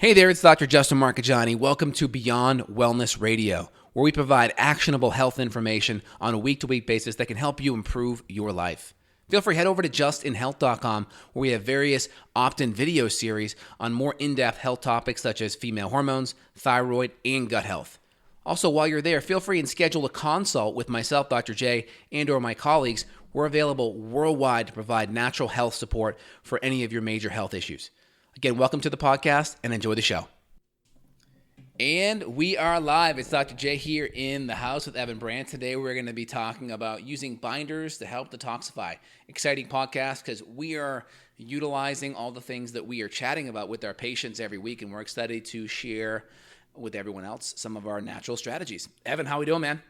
Hey there, it's Dr. Justin Marcagiani. Welcome to Beyond Wellness Radio, where we provide actionable health information on a week-to-week basis that can help you improve your life. Feel free to head over to justinhealth.com, where we have various opt-in video series on more in-depth health topics such as female hormones, thyroid, and gut health. Also, while you're there, feel free and schedule a consult with myself, Dr. J, and or my colleagues. We're available worldwide to provide natural health support for any of your major health issues. Again, welcome to the podcast and enjoy the show. And we are live. It's Dr. J here in the house with Evan Brandt. Today we're going to be talking about using binders to help detoxify. Exciting podcast because we are utilizing all the things that we are chatting about with our patients every week, and we're excited to share with everyone else some of our natural strategies. Evan, how we doing, man?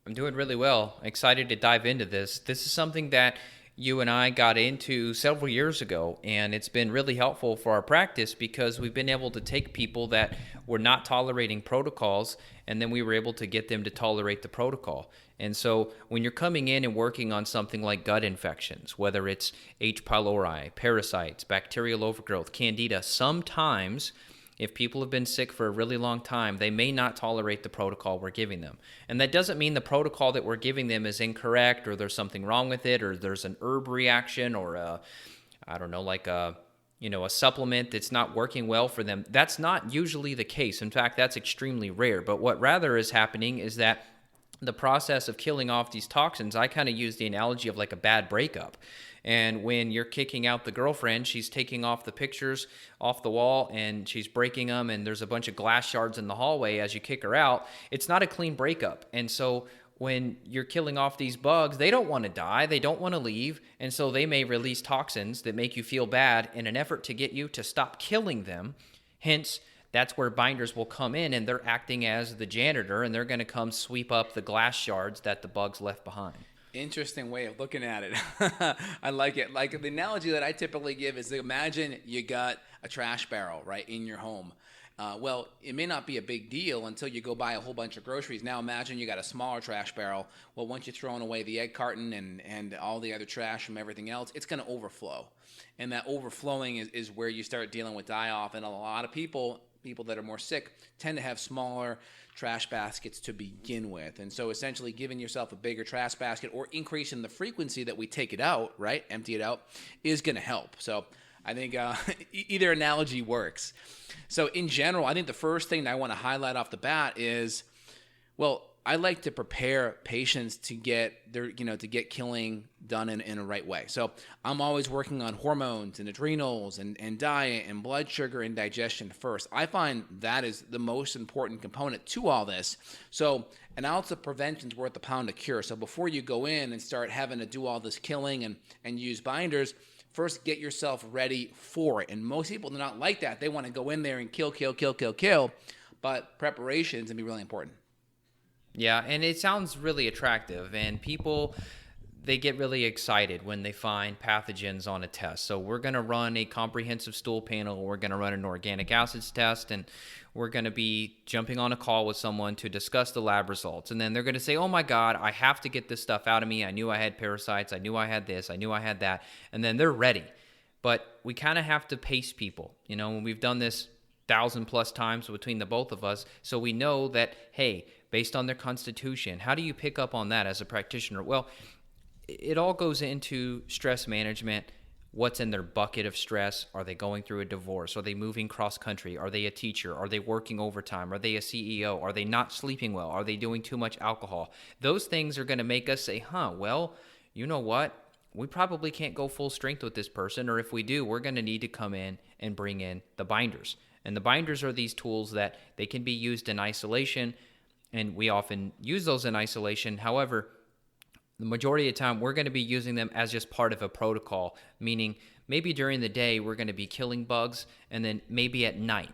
I'm doing really well. Excited to dive into this. This is something that you and I got into several years ago, and it's been really helpful for our practice because we've been able to take people that were not tolerating protocols, and then we were able to get them to tolerate the protocol. And so when you're coming in and working on something like gut infections, whether it's H. pylori, parasites, bacterial overgrowth, candida, sometimes if people have been sick for a really long time, they may not tolerate the protocol we're giving them. And that doesn't mean the protocol that we're giving them is incorrect or there's something wrong with it or there's an herb reaction or a supplement that's not working well for them. That's not usually the case. In fact, that's extremely rare. But what rather is happening is that the process of killing off these toxins, I kind of use the analogy of like a bad breakup. And when you're kicking out the girlfriend, she's taking off the pictures off the wall and she's breaking them, and there's a bunch of glass shards in the hallway as you kick her out. It's not a clean breakup. And so when you're killing off these bugs, they don't want to die, they don't want to leave, and so they may release toxins that make you feel bad in an effort to get you to stop killing them. Hence, that's where binders will come in, and they're acting as the janitor, and they're going to come sweep up the glass shards that the bugs left behind. Interesting way of looking at it. I like it. Like the analogy that I typically give is imagine you got a trash barrel, right, in your home. Well, it may not be a big deal until you go buy a whole bunch of groceries. Now imagine you got a smaller trash barrel. Well, once you're throwing away the egg carton and all the other trash from everything else, it's going to overflow. And that overflowing is where you start dealing with die-off. And a lot of people that are more sick tend to have smaller trash baskets to begin with. And so essentially giving yourself a bigger trash basket or increasing the frequency that we take it out, right, empty it out, is going to help. So I think either analogy works. So in general, I think the first thing that I want to highlight off the bat is, well, I like to prepare patients to get killing done in a right way. So I'm always working on hormones and adrenals and diet and blood sugar and digestion first. I find that is the most important component to all this. So an ounce of prevention is worth a pound of cure. So before you go in and start having to do all this killing and use binders, first get yourself ready for it. And most people do not like that. They want to go in there and kill. But preparations can be really important. Yeah, and it sounds really attractive, and people, they get really excited when they find pathogens on a test. So we're going to run a comprehensive stool panel, we're going to run an organic acids test, and we're going to be jumping on a call with someone to discuss the lab results. And then they're going to say, oh my God, I have to get this stuff out of me. I knew I had parasites. I knew I had this. I knew I had that. And then they're ready. But we kind of have to pace people. You know, when we've done this 1,000+ times between the both of us, so we know that, hey, based on their constitution, how do you pick up on that as a practitioner? Well, it all goes into stress management. What's in their bucket of stress? Are they going through a divorce? Are they moving cross-country? Are they a teacher? Are they working overtime? Are they a CEO? Are they not sleeping well? Are they doing too much alcohol? Those things are going to make us say, well, you know what? We probably can't go full strength with this person, or if we do, we're going to need to come in and bring in the binders. And the binders are these tools that they can be used in isolation, and we often use those in isolation. However, the majority of the time, we're going to be using them as just part of a protocol, meaning maybe during the day, we're going to be killing bugs, and then maybe at night,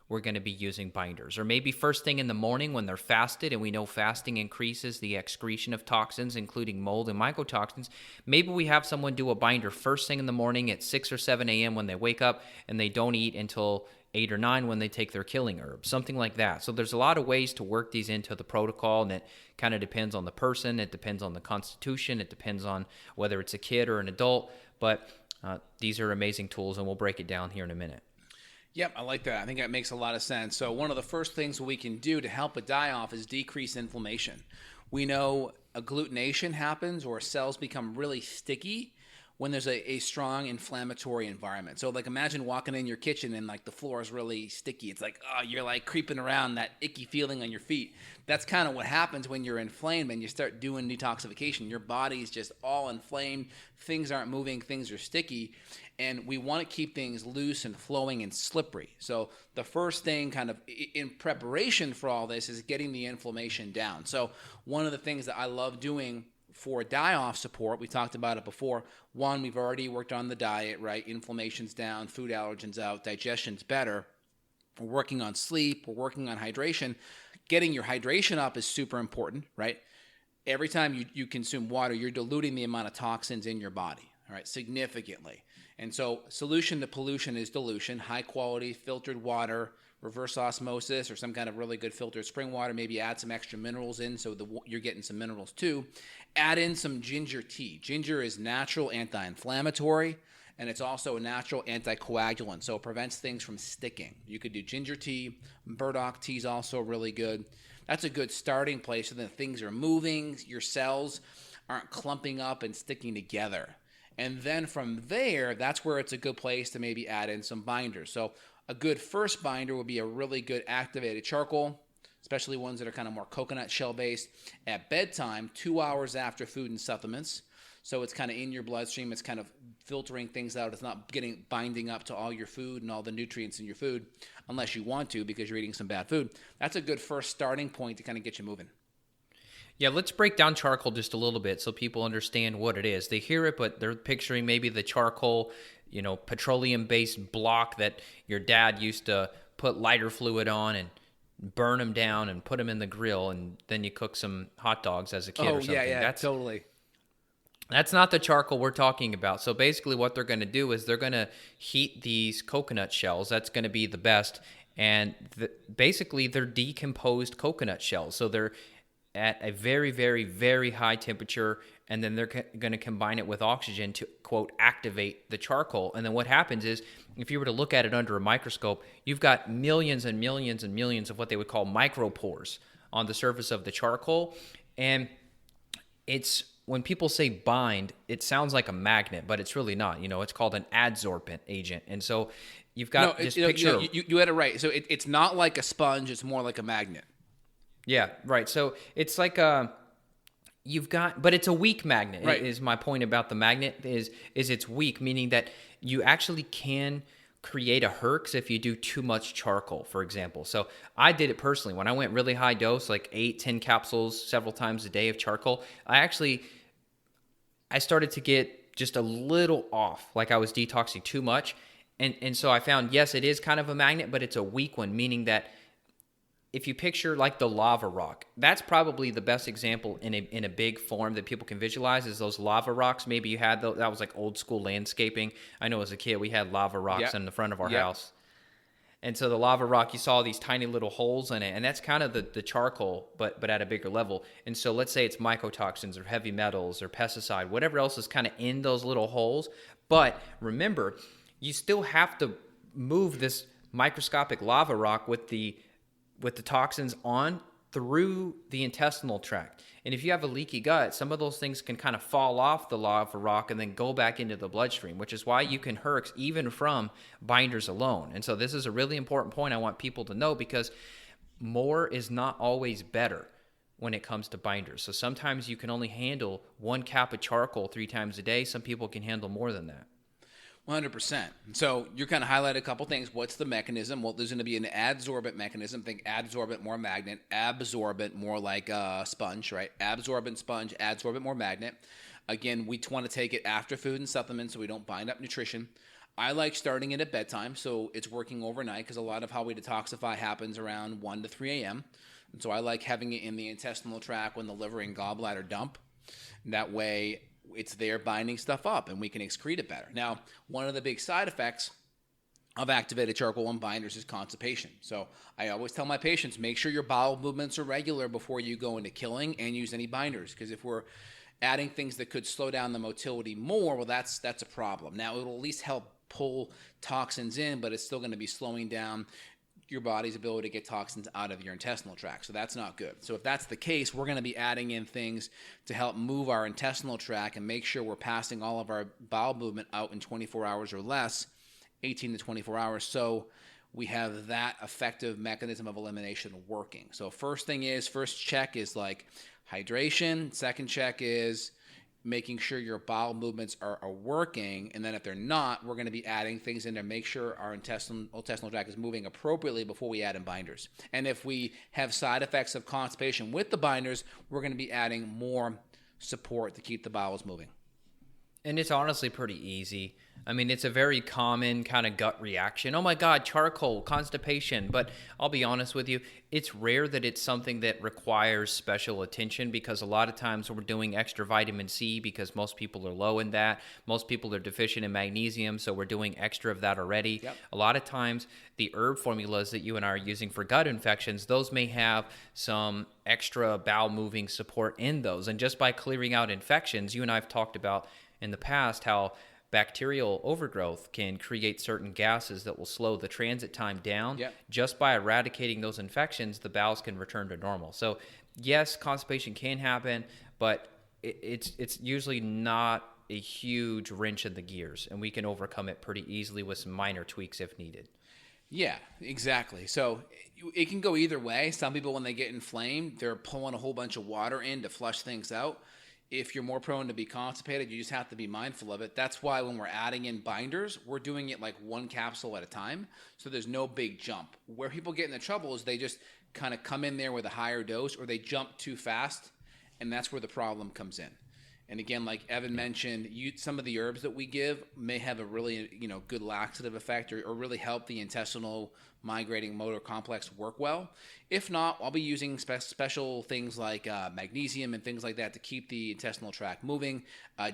we're going to be using binders. Or maybe first thing in the morning when they're fasted, and we know fasting increases the excretion of toxins, including mold and mycotoxins. Maybe we have someone do a binder first thing in the morning at 6 or 7 a.m. when they wake up, and they don't eat until 8 or 9 when they take their killing herbs, something like that. So there's a lot of ways to work these into the protocol, and it kind of depends on the person. It depends on the constitution. It depends on whether it's a kid or an adult. But these are amazing tools, and we'll break it down here in a minute. Yep, I like that. I think that makes a lot of sense. So one of the first things we can do to help a die-off is decrease inflammation. We know agglutination happens or cells become really sticky when there's a strong inflammatory environment. So like imagine walking in your kitchen and like the floor is really sticky. It's like, oh, you're like creeping around, that icky feeling on your feet. That's kind of what happens when you're inflamed and you start doing detoxification. Your body's just all inflamed. Things aren't moving. Things are sticky. And we want to keep things loose and flowing and slippery. So the first thing kind of in preparation for all this is getting the inflammation down. So one of the things that I love doing for die-off support, we talked about it before. One, we've already worked on the diet, right? Inflammation's down, food allergens out, digestion's better. We're working on sleep. We're working on hydration. Getting your hydration up is super important, right? Every time you consume water, you're diluting the amount of toxins in your body, all right, significantly. And so solution to pollution is dilution, high quality filtered water, reverse osmosis, or some kind of really good filtered spring water. Maybe add some extra minerals in so you're getting some minerals too. Add in some ginger tea. Ginger is natural anti-inflammatory, and it's also a natural anticoagulant, so it prevents things from sticking. You could do ginger tea. Burdock tea is also really good. That's a good starting place so that things are moving, your cells aren't clumping up and sticking together. And then from there, that's where it's a good place to maybe add in some binders. So a good first binder would be a really good activated charcoal, especially ones that are kind of more coconut shell based, at bedtime, 2 hours after food and supplements. So it's kind of in your bloodstream. It's kind of filtering things out. It's not binding up to all your food and all the nutrients in your food unless you want to because you're eating some bad food. That's a good first starting point to kind of get you moving. Yeah, let's break down charcoal just a little bit so people understand what it is. They hear it, but they're picturing maybe the charcoal, petroleum-based block that your dad used to put lighter fluid on and burn them down and put them in the grill, and then you cook some hot dogs as a kid or something. Yeah, totally. That's not the charcoal we're talking about. So basically what they're going to do is they're going to heat these coconut shells. That's going to be the best. And basically they're decomposed coconut shells. So they're at a very, very, very high temperature, and then they're going to combine it with oxygen to, quote, activate the charcoal. And then what happens is, if you were to look at it under a microscope, you've got millions and millions and millions of what they would call micropores on the surface of the charcoal. And it's, when people say bind, it sounds like a magnet, but it's really not. It's called an adsorbent agent. And so you've got picture. You had it right. So it's not like a sponge. It's more like a magnet. Yeah, right. So it's like but it's a weak magnet. Right. Is my point about the magnet is it's weak, meaning that you actually can create a herx if you do too much charcoal, for example. So I did it personally. When I went really high dose, like 8-10 capsules several times a day of charcoal, I started to get just a little off, like I was detoxing too much. And so I found, yes, it is kind of a magnet, but it's a weak one, meaning that if you picture like the lava rock, that's probably the best example in a big form that people can visualize is those lava rocks. Maybe you had that was like old school landscaping. I know as a kid we had lava rocks in the front of our house. And so the lava rock, you saw these tiny little holes in it, and that's kind of the charcoal, but at a bigger level. And so let's say it's mycotoxins or heavy metals or pesticide, whatever else is kind of in those little holes. But remember, you still have to move this microscopic lava rock with the toxins on through the intestinal tract. And if you have a leaky gut, some of those things can kind of fall off the lava rock and then go back into the bloodstream, which is why you can herx even from binders alone. And so this is a really important point I want people to know, because more is not always better when it comes to binders. So sometimes you can only handle 1 cap of charcoal 3 times a day. Some people can handle more than that. 100%. So you're kind of highlighted a couple things. What's the mechanism? Well, there's going to be an adsorbent mechanism. Think adsorbent, more magnet. Absorbent, more like a sponge, right? Absorbent sponge, adsorbent, more magnet. Again, we want to take it after food and supplements so we don't bind up nutrition. I like starting it at bedtime, so it's working overnight, because a lot of how we detoxify happens around 1 to 3 a.m. And so I like having it in the intestinal tract when the liver and gallbladder dump. That way it's there binding stuff up and we can excrete it better. Now, one of the big side effects of activated charcoal and binders is constipation. So I always tell my patients, make sure your bowel movements are regular before you go into killing and use any binders, because if we're adding things that could slow down the motility more, well, that's a problem. Now, it'll at least help pull toxins in, but it's still going to be slowing down your body's ability to get toxins out of your intestinal tract. So that's not good. So if that's the case, we're going to be adding in things to help move our intestinal tract and make sure we're passing all of our bowel movement out in 24 hours or less, 18 to 24 hours. So we have that effective mechanism of elimination working. So first check is like hydration. Second check is making sure your bowel movements are working. And then if they're not, we're going to be adding things in to make sure our intestinal tract is moving appropriately before we add in binders. And if we have side effects of constipation with the binders, we're going to be adding more support to keep the bowels moving. And it's honestly pretty easy. I mean, it's a very common kind of gut reaction. Oh my God, charcoal, constipation. But I'll be honest with you, it's rare that it's something that requires special attention, because a lot of times we're doing extra vitamin C because most people are low in that. Most people are deficient in magnesium, so we're doing extra of that already. Yep. A lot of times the herb formulas that you and I are using for gut infections, those may have some extra bowel moving support in those. And just by clearing out infections, you and I have talked about in the past how bacterial overgrowth can create certain gases that will slow the transit time down. Yep. Just by eradicating those infections, the bowels can return to normal. So yes, constipation can happen, but it's usually not a huge wrench in the gears, and we can overcome it pretty easily with some minor tweaks if needed. Yeah, exactly. So it can go either way. Some people, when they get inflamed, they're pulling a whole bunch of water in to flush things out. If you're more prone to be constipated, you just have to be mindful of it. That's why when we're adding in binders, we're doing it like one capsule at a time. So there's no big jump. Where people get into trouble is they just kind of come in there with a higher dose, or they jump too fast. And that's where the problem comes in. And again, like Evan mentioned, some of the herbs that we give may have a really good laxative effect, or really help the intestinal migrating motor complex work well. If not, I'll be using special things like magnesium and things like that to keep the intestinal tract moving.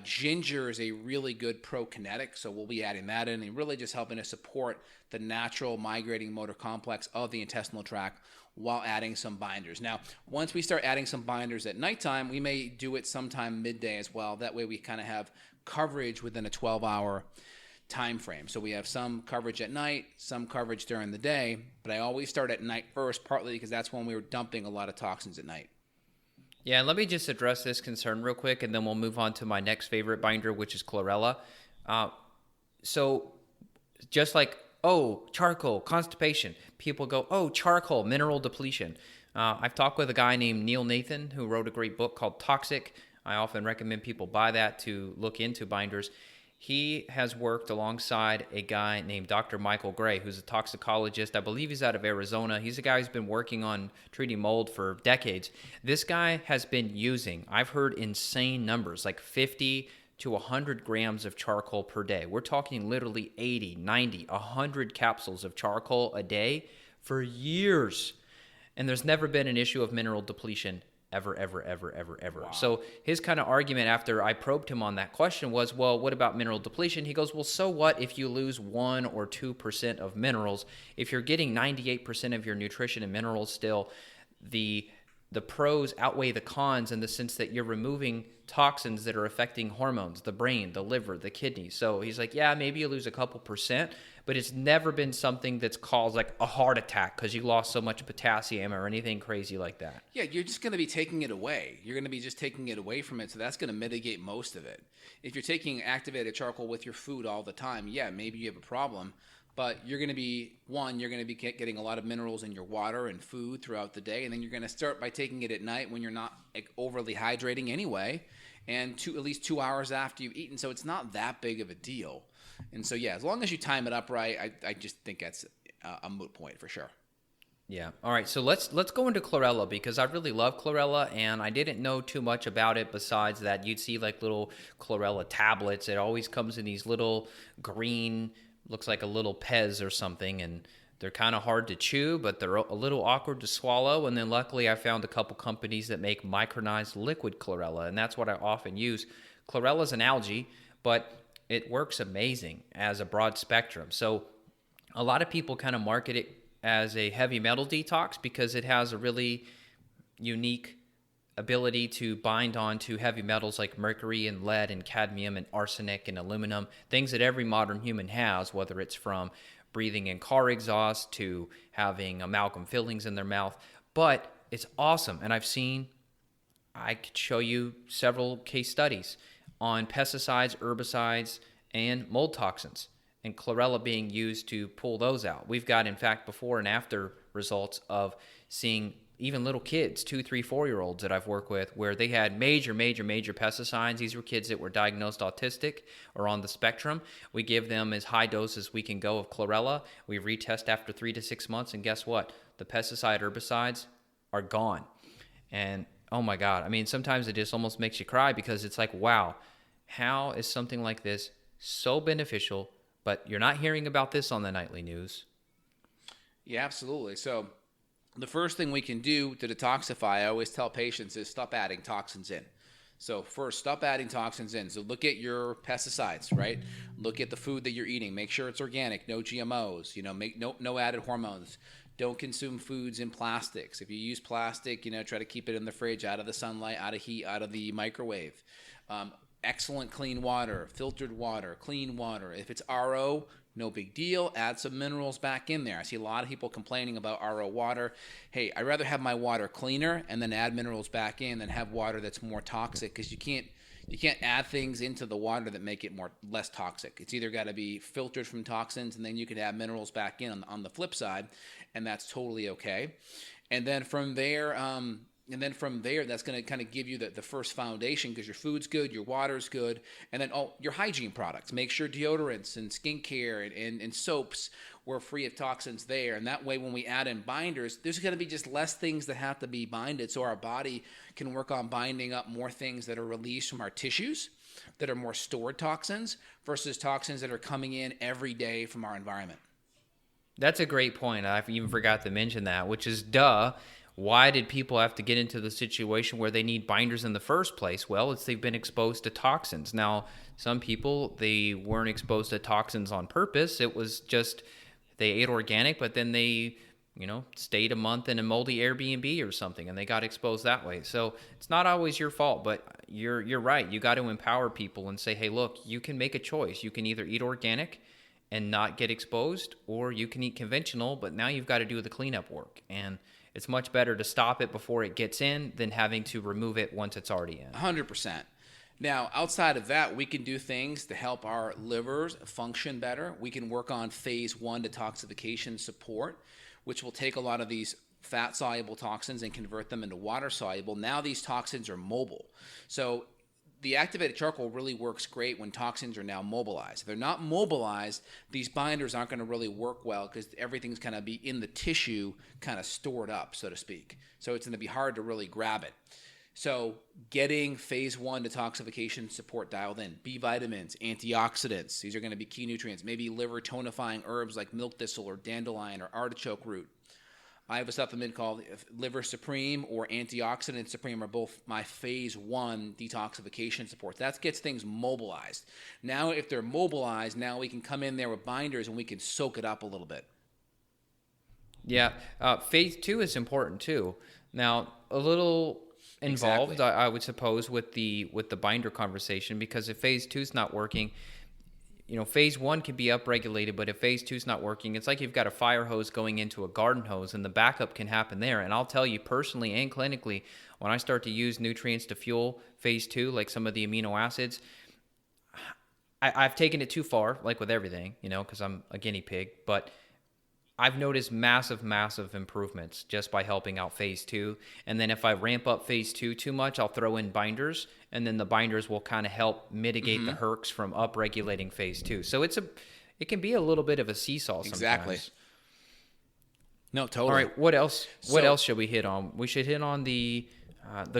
Ginger is a really good prokinetic, so we'll be adding that in and really just helping to support the natural migrating motor complex of the intestinal tract while adding some binders. Now, once we start adding some binders at nighttime, we may do it sometime midday as well. That way we kind of have coverage within a 12-hour time frame. So we have some coverage at night, some coverage during the day, but I always start at night first, partly because that's when we were dumping a lot of toxins at night. Yeah, and let me just address this concern real quick, and then we'll move on to my next favorite binder, which is chlorella. So just like, oh, charcoal, constipation, people go, oh, charcoal, mineral depletion. I've talked with a guy named Neil Nathan who wrote a great book called Toxic. I often recommend people buy that to look into binders. He has worked alongside a guy named Dr. Michael Gray, who's a toxicologist. I believe he's out of Arizona. He's a guy who's been working on treating mold for decades. This guy has been using, I've heard insane numbers, like 50 to 100 grams of charcoal per day. We're talking literally 80, 90, 100 capsules of charcoal a day for years. And there's never been an issue of mineral depletion ever. Wow. So his kind of argument after I probed him on that question was, well, what about mineral depletion? He goes, well, so what if you lose 1 or 2% of minerals? If you're getting 98% of your nutrition and minerals still, the pros outweigh the cons in the sense that you're removing toxins that are affecting hormones, the brain, the liver, the kidneys. So he's like, yeah, maybe you lose a couple percent, but it's never been something that's caused like a heart attack because you lost so much potassium or anything crazy like that. Yeah, you're just going to be taking it away. You're going to be just taking it away from it, so that's going to mitigate most of it. If you're taking activated charcoal with your food all the time, yeah, maybe you have a problem. But you're going to be, you're going to be getting a lot of minerals in your water and food throughout the day. And then you're going to start by taking it at night when you're not overly hydrating anyway, and at least 2 hours after you've eaten. So it's not that big of a deal. And so, yeah, as long as you time it up right, I just think that's a moot point for sure. Yeah. All right. So let's go into chlorella, because I really love chlorella, and I didn't know too much about it besides that you'd see like little chlorella tablets. It always comes in these little green, looks like a little Pez or something, and they're kind of hard to chew, but they're a little awkward to swallow. And then luckily I found a couple companies that make micronized liquid chlorella, and that's what I often use. Chlorella is an algae, but it works amazing as a broad spectrum. So a lot of people kind of market it as a heavy metal detox because it has a really unique ability to bind onto heavy metals like mercury and lead and cadmium and arsenic and aluminum, things that every modern human has, whether it's from breathing in car exhaust to having amalgam fillings in their mouth. But it's awesome. And I could show you several case studies on pesticides, herbicides, and mold toxins, and chlorella being used to pull those out. We've got, in fact, before and after results of seeing even little kids, 2, 3, 4-year-olds that I've worked with, where they had major pesticides. These were kids that were diagnosed autistic or on the spectrum. We give them as high dose as we can go of chlorella. We retest after 3 to 6 months, and guess what? The pesticide herbicides are gone. And oh my God, I mean, sometimes it just almost makes you cry, because it's like, wow, how is something like this so beneficial, but you're not hearing about this on the nightly news? Yeah, absolutely. So the first thing we can do to detoxify, I always tell patients, is stop adding toxins in. So first, stop adding toxins in. So look at your pesticides, right? Look at the food that you're eating. Make sure it's organic, no GMOs, make no added hormones. Don't consume foods in plastics. If you use plastic, try to keep it in the fridge, out of the sunlight, out of heat, out of the microwave. Excellent clean water, filtered water, clean water. If it's RO, no big deal. Add some minerals back in there. I see a lot of people complaining about RO water. Hey, I'd rather have my water cleaner and then add minerals back in than have water that's more toxic, because you can't add things into the water that make it less toxic. It's either got to be filtered from toxins, and then you can add minerals back in on the flip side, and that's totally okay. And then from there, that's going to kind of give you the first foundation, because your food's good, your water's good, and then your hygiene products. Make sure deodorants and skincare and soaps were free of toxins there. And that way, when we add in binders, there's going to be just less things that have to be binded, so our body can work on binding up more things that are released from our tissues that are more stored toxins versus toxins that are coming in every day from our environment. That's a great point. I even forgot to mention that, which is duh. Why did people have to get into the situation where they need binders in the first place? Well, it's they've been exposed to toxins. Now, some people, they weren't exposed to toxins on purpose. It was just they ate organic, but then they, stayed a month in a moldy Airbnb or something, and they got exposed that way. So it's not always your fault, but you're right. You got to empower people and say, hey, look, you can make a choice. You can either eat organic and not get exposed, or you can eat conventional, but now you've got to do the cleanup work. And it's much better to stop it before it gets in than having to remove it once it's already in. 100%. Now, outside of that, we can do things to help our livers function better. We can work on phase 1 detoxification support, which will take a lot of these fat-soluble toxins and convert them into water-soluble. Now these toxins are mobile. So the activated charcoal really works great when toxins are now mobilized. If they're not mobilized, these binders aren't going to really work well, because everything's going to be in the tissue, kind of stored up, so to speak. So it's going to be hard to really grab it. So getting phase 1 detoxification support dialed in. B vitamins, antioxidants. These are going to be key nutrients. Maybe liver tonifying herbs like milk thistle or dandelion or artichoke root. I have a supplement called Liver Supreme or Antioxidant Supreme, are both my phase 1 detoxification support. That gets things mobilized. Now, if they're mobilized, now we can come in there with binders and we can soak it up a little bit. Yeah, phase 2 is important too. Now, a little involved, Exactly. I would suppose, with the binder conversation, because if phase 2 is not working, phase 1 can be upregulated, but if phase 2 is not working, it's like you've got a fire hose going into a garden hose, and the backup can happen there. And I'll tell you personally and clinically, when I start to use nutrients to fuel phase 2, like some of the amino acids, I've taken it too far, like with everything, because I'm a guinea pig, but I've noticed massive improvements just by helping out phase 2. And then if I ramp up phase 2 too much, I'll throw in binders, and then the binders will kind of help mitigate the hercs from upregulating phase 2. So it can be a little bit of a seesaw sometimes. Exactly. No, totally. All right, what else? What else should we hit on? We should hit on the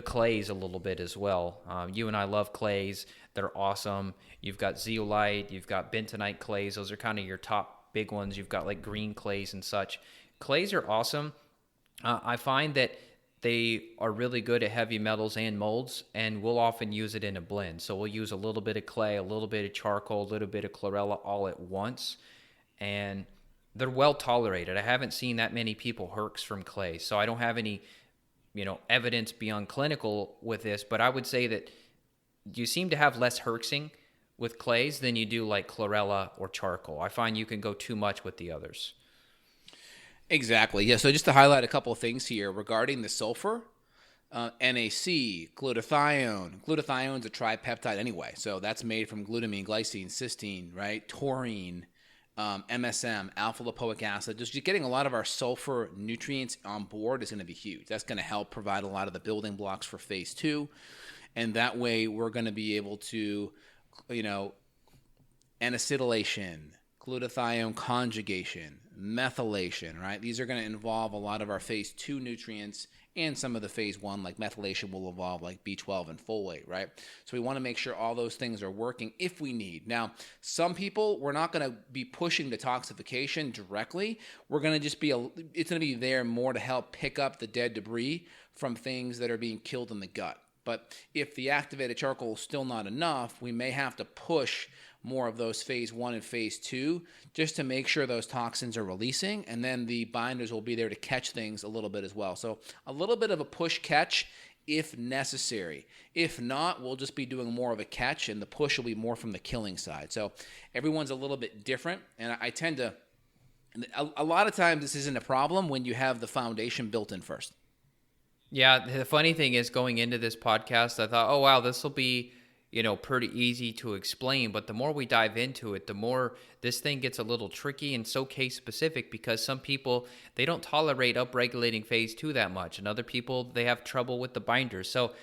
clays a little bit as well. You and I love clays. They're awesome. You've got zeolite, you've got bentonite clays. Those are kind of your top big ones. You've got like green clays and such. Clays are awesome. I find that they are really good at heavy metals and molds, and we'll often use it in a blend. So we'll use a little bit of clay, a little bit of charcoal, a little bit of chlorella all at once, and they're well tolerated. I haven't seen that many people herx from clay, so I don't have any evidence beyond clinical with this, but I would say that you seem to have less herxing with clays than you do like chlorella or charcoal. I find you can go too much with the others. Exactly. Yeah. So just to highlight a couple of things here regarding the sulfur, NAC, glutathione. Glutathione's a tripeptide anyway, so that's made from glutamine, glycine, cysteine, right? Taurine, MSM, alpha lipoic acid. Just getting a lot of our sulfur nutrients on board is going to be huge. That's going to help provide a lot of the building blocks for phase 2, and that way we're going to be able to, N-acetylation, glutathione conjugation, methylation, right? These are going to involve a lot of our phase 2 nutrients, and some of the phase 1, like methylation, will involve like B12 and folate, right? So we want to make sure all those things are working if we need. Now, some people, we're not going to be pushing detoxification directly. We're going to just be, it's going to be there more to help pick up the dead debris from things that are being killed in the gut. But if the activated charcoal is still not enough, we may have to push more of those phase 1 and phase 2 just to make sure those toxins are releasing, and then the binders will be there to catch things a little bit as well. So a little bit of a push catch if necessary. If not, we'll just be doing more of a catch, and the push will be more from the killing side. So everyone's a little bit different, and I tend to, a lot of times this isn't a problem when you have the foundation built in first. Yeah, the funny thing is, going into this podcast, I thought, oh, wow, this will be, pretty easy to explain. But the more we dive into it, the more this thing gets a little tricky and so case specific, because some people, they don't tolerate upregulating phase 2 that much. And other people, they have trouble with the binders. So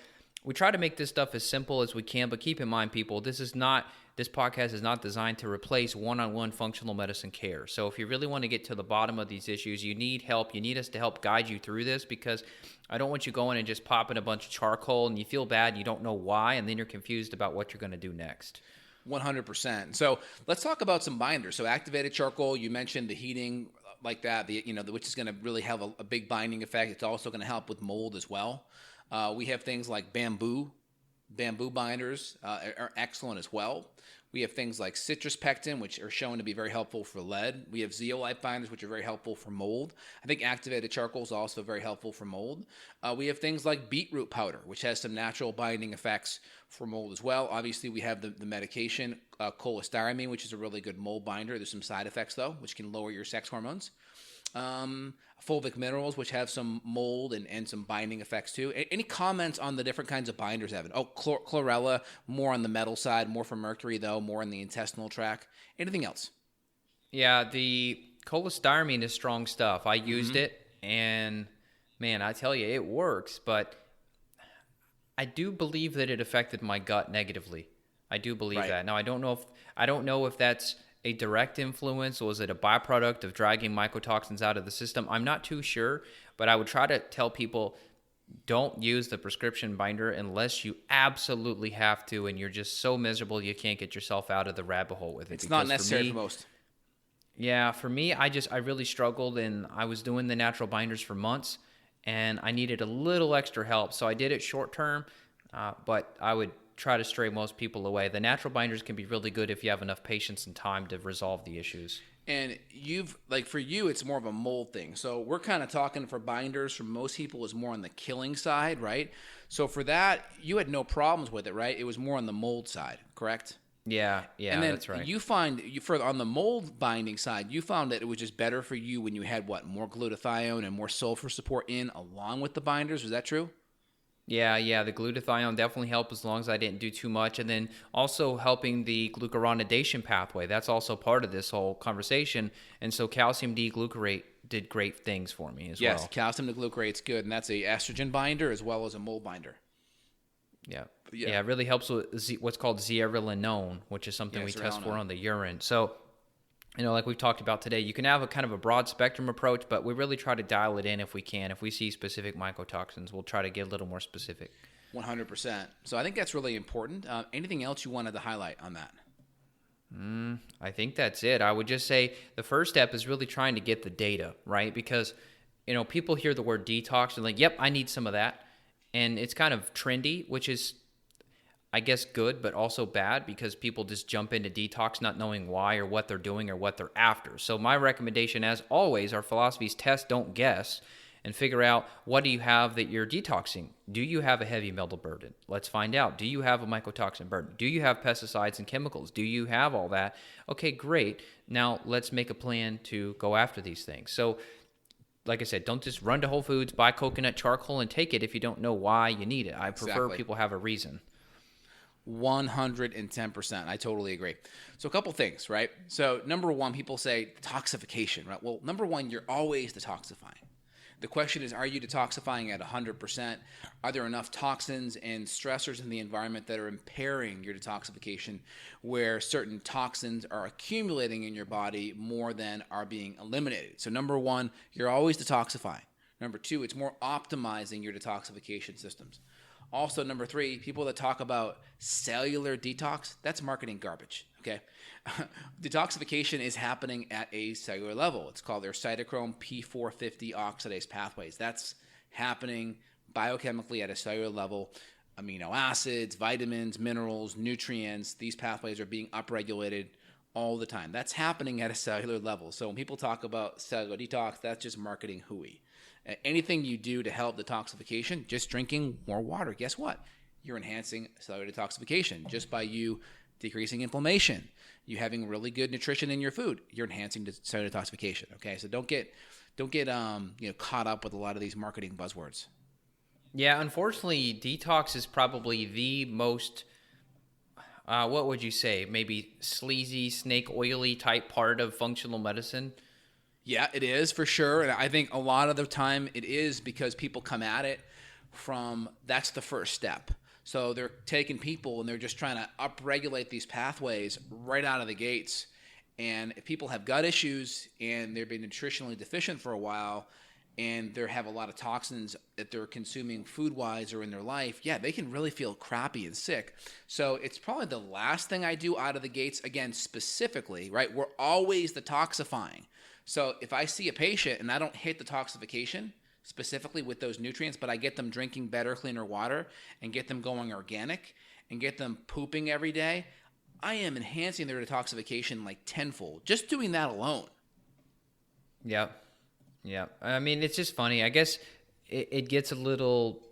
we try to make this stuff as simple as we can. But keep in mind, people, this podcast is not designed to replace one-on-one functional medicine care. So if you really want to get to the bottom of these issues, you need help. You need us to help guide you through this, because I don't want you going and just popping a bunch of charcoal and you feel bad and you don't know why, and then you're confused about what you're going to do next. 100%. So let's talk about some binders. So activated charcoal, you mentioned the heating like that, which is going to really have a big binding effect. It's also going to help with mold as well. We have things like bamboo binders are excellent as well. We have things like citrus pectin, which are shown to be very helpful for lead. We have zeolite binders, which are very helpful for mold. I think activated charcoal is also very helpful for mold. We have things like beetroot powder, which has some natural binding effects for mold as well. Obviously, we have the medication, cholestyramine, which is a really good mold binder. There's some side effects, though, which can lower your sex hormones. Fulvic minerals, which have some mold and some binding effects too. Any comments on the different kinds of binders, Evan? Oh, chlorella, more on the metal side, more for mercury though, more in the intestinal tract. Anything else? Yeah, the cholestyramine is strong stuff. I used it, and man, I tell you, it works, but I do believe that it affected my gut negatively. I do believe that. Now, I don't know if that's a direct influence, or was it a byproduct of dragging mycotoxins out of the system? I'm not too sure, but I would try to tell people, don't use the prescription binder unless you absolutely have to, and you're just so miserable you can't get yourself out of the rabbit hole with it. It's not necessary for most. Yeah, for me, I really struggled, and I was doing the natural binders for months, and I needed a little extra help. So I did it short term, but I would try to stray most people away. The natural binders can be really good if you have enough patience and time to resolve the issues. And for you, it's more of a mold thing. So we're kind of talking for binders for most people is more on the killing side, right? So for that, you had no problems with it, right? It was more on the mold side, correct? Yeah, and then that's right. You find on the mold binding side, you found that it was just better for you when you had more glutathione and more sulfur support in along with the binders. Was that true? Yeah, the glutathione definitely helped as long as I didn't do too much. And then also helping the glucuronidation pathway. That's also part of this whole conversation. And so calcium D-glucarate did great things for me as well. Yes, calcium D-glucarate's good, and that's a estrogen binder as well as a mold binder. Yeah, it really helps with what's called zearalenone, which is something we test for on the urine. So, like we've talked about today, you can have a kind of a broad spectrum approach, but we really try to dial it in if we can. If we see specific mycotoxins, we'll try to get a little more specific. 100%. So I think that's really important. Anything else you wanted to highlight on that? I think that's it. I would just say the first step is really trying to get the data, right? Because, people hear the word detox and like, yep, I need some of that. And it's kind of trendy, which is, I guess, good, but also bad because people just jump into detox not knowing why or what they're doing or what they're after. So my recommendation, as always, our philosophy is test, don't guess. and figure out, what do you have that you're detoxing? Do you have a heavy metal burden? Let's find out. Do you have a mycotoxin burden? Do you have pesticides and chemicals? Do you have all that? Okay, great. Now let's make a plan to go after these things. So like I said, don't just run to Whole Foods, buy coconut charcoal, and take it if you don't know why you need it. I prefer people have a reason. 110%. I totally agree. So a couple things, right? So number one, people say detoxification, right? Well, number one, you're always detoxifying. The question is, are you detoxifying at 100%? Are there enough toxins and stressors in the environment that are impairing your detoxification, where certain toxins are accumulating in your body more than are being eliminated? So number one, you're always detoxifying. Number two, it's more optimizing your detoxification systems. Also, number three, people that talk about cellular detox, that's marketing garbage, okay? Detoxification is happening at a cellular level. It's called their cytochrome P450 oxidase pathways. That's happening biochemically at a cellular level. Amino acids, vitamins, minerals, nutrients, these pathways are being upregulated all the time. That's happening at a cellular level. So when people talk about cellular detox, that's just marketing hooey. Anything you do to help detoxification, just drinking more water, guess what? You're enhancing cellular detoxification just by you decreasing inflammation. You having really good nutrition in your food, you're enhancing cellular detoxification. Okay, so don't get caught up with a lot of these marketing buzzwords. Yeah, unfortunately, detox is probably the most, what would you say, maybe sleazy, snake oily type part of functional medicine. Yeah, it is for sure. And I think a lot of the time it is because people come at it from, that's the first step. So they're taking people and they're just trying to upregulate these pathways right out of the gates. And if people have gut issues and they've been nutritionally deficient for a while and they have a lot of toxins that they're consuming food-wise or in their life, yeah, they can really feel crappy and sick. So it's probably the last thing I do out of the gates, again, specifically, right? We're always detoxifying. So if I see a patient and I don't hit detoxification specifically with those nutrients, but I get them drinking better, cleaner water and get them going organic and get them pooping every day, I am enhancing their detoxification like tenfold, just doing that alone. Yep. I mean, it's just funny. I guess it gets a little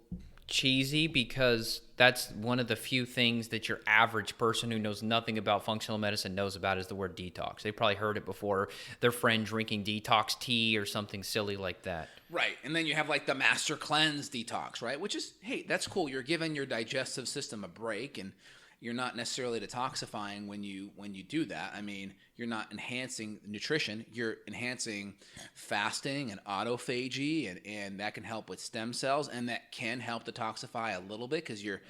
cheesy because that's one of the few things that your average person who knows nothing about functional medicine knows about is the word detox. They probably heard it before their friend drinking detox tea or something silly like that. Right. And then you have like the master cleanse detox, right? Which is, hey, that's cool. You're giving your digestive system a break and you're not necessarily detoxifying when you do that. I mean, you're not enhancing nutrition. You're enhancing fasting and autophagy, and that can help with stem cells, and that can help detoxify a little bit because you're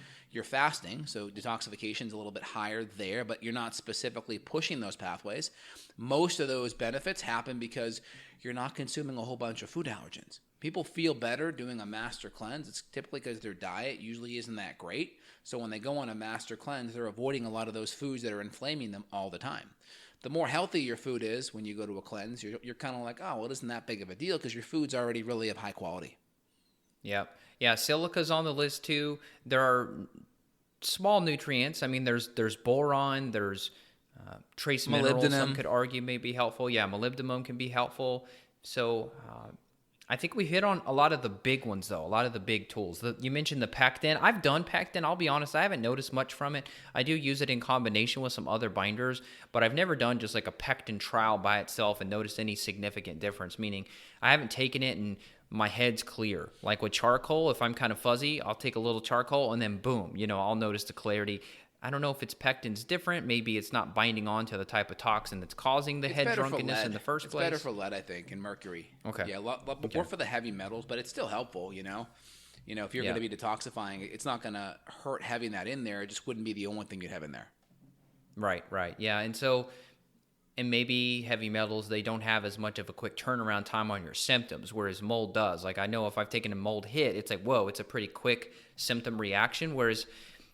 fasting. So detoxification is a little bit higher there, but you're not specifically pushing those pathways. Most of those benefits happen because you're not consuming a whole bunch of food allergens. People feel better doing a master cleanse. It's typically because their diet usually isn't that great. So when they go on a master cleanse, they're avoiding a lot of those foods that are inflaming them all the time. The more healthy your food is when you go to a cleanse, you're kind of like, oh, well, it isn't that big of a deal because your food's already really of high quality. Yep. Yeah, silica's on the list too. There are small nutrients. I mean, there's boron, there's trace minerals. Some could argue may be helpful. Yeah, molybdenum can be helpful. So I think we hit on a lot of the big ones, though, a lot of the big tools. You mentioned the pectin. I've done pectin. I'll be honest, I haven't noticed much from it. I do use it in combination with some other binders, but I've never done just like a pectin trial by itself and noticed any significant difference, meaning I haven't taken it and my head's clear. Like with charcoal, if I'm kind of fuzzy, I'll take a little charcoal and then boom, I'll notice the clarity. I don't know if it's pectin's different. Maybe it's not binding on to the type of toxin that's causing the head drunkenness in the first place. It's better for lead, I think, and mercury. Okay. Yeah, more for the heavy metals, but it's still helpful, if you're going to be detoxifying, it's not going to hurt having that in there. It just wouldn't be the only thing you'd have in there. Right. Yeah, and maybe heavy metals, they don't have as much of a quick turnaround time on your symptoms, whereas mold does. Like I know if I've taken a mold hit, it's like, whoa, it's a pretty quick symptom reaction, whereas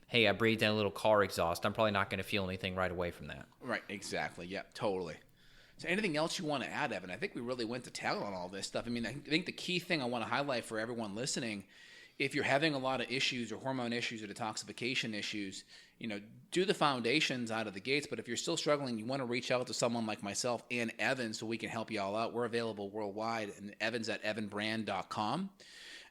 hey, I breathed in a little car exhaust, I'm probably not going to feel anything right away from that. Right, exactly. Yeah, totally. So anything else you want to add, Evan? I think we really went to town on all this stuff. I mean, I think the key thing I want to highlight for everyone listening if you're having a lot of issues or hormone issues or detoxification issues, do the foundations out of the gates. But if you're still struggling, you want to reach out to someone like myself and Evan so we can help you all out. We're available worldwide, and Evan's at evanbrand.com.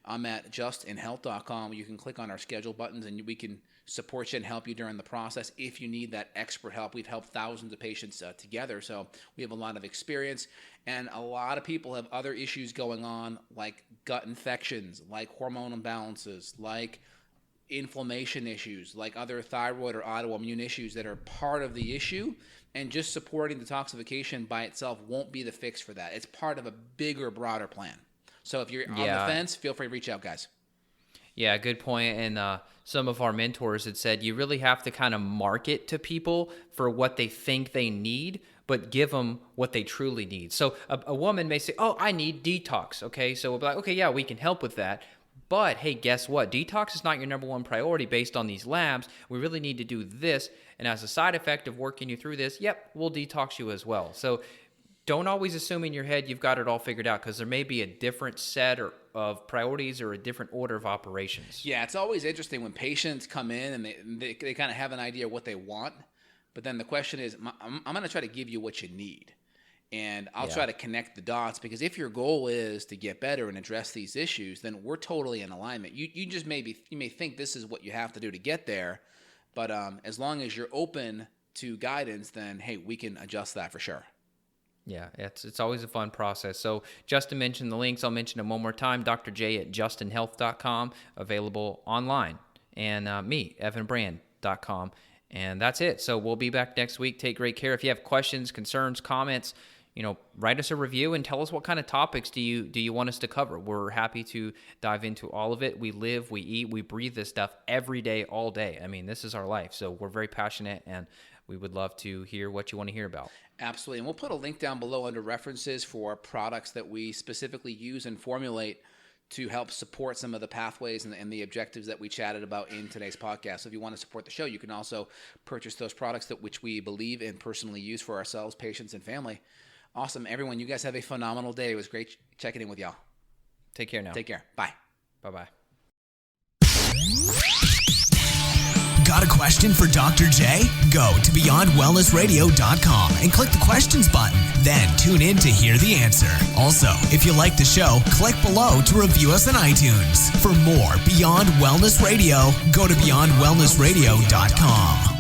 I'm at justinhealth.com. You can click on our schedule buttons and we can support you and help you during the process if you need that expert help. We've helped thousands of patients together, so we have a lot of experience. And a lot of people have other issues going on, like gut infections, like hormone imbalances, like inflammation issues, like other thyroid or autoimmune issues that are part of the issue. And just supporting detoxification by itself won't be the fix for that. It's part of a bigger, broader plan. So if you're on the fence, feel free to reach out, guys. Yeah, good point. And some of our mentors had said you really have to kind of market to people for what they think they need, but give them what they truly need. So a woman may say, oh, I need detox. Okay, so we'll be like, okay, yeah, we can help with that. But hey, guess what? Detox is not your number one priority based on these labs. We really need to do this. And as a side effect of working you through this, yep, we'll detox you as well. So don't always assume in your head you've got it all figured out, because there may be a different set of priorities or a different order of operations. Yeah, it's always interesting when patients come in and they kind of have an idea of what they want. But then the question is, I'm going to try to give you what you need. And I'll try to connect the dots, because if your goal is to get better and address these issues, then we're totally in alignment. You just you may think this is what you have to do to get there. But as long as you're open to guidance, then, hey, we can adjust that for sure. Yeah, it's always a fun process. So Justin mentioned the links. I'll mention them one more time. Dr. J at justinhealth.com, available online. And me, evanbrand.com. And that's it. So we'll be back next week. Take great care. If you have questions, concerns, comments, write us a review and tell us what kind of topics do you want us to cover. We're happy to dive into all of it. We live, we eat, we breathe this stuff every day, all day. I mean, this is our life. So we're very passionate, and we would love to hear what you want to hear about. Absolutely. And we'll put a link down below under references for products that we specifically use and formulate to help support some of the pathways and the objectives that we chatted about in today's podcast. So if you want to support the show, you can also purchase those products which we believe and personally use for ourselves, patients, and family. Awesome. Everyone, you guys have a phenomenal day. It was great checking in with y'all. Take care now. Take care. Bye. Bye-bye. Got a question for Dr. J? Go to beyondwellnessradio.com and click the questions button. Then tune in to hear the answer. Also, if you like the show, click below to review us on iTunes. For more Beyond Wellness Radio, go to beyondwellnessradio.com.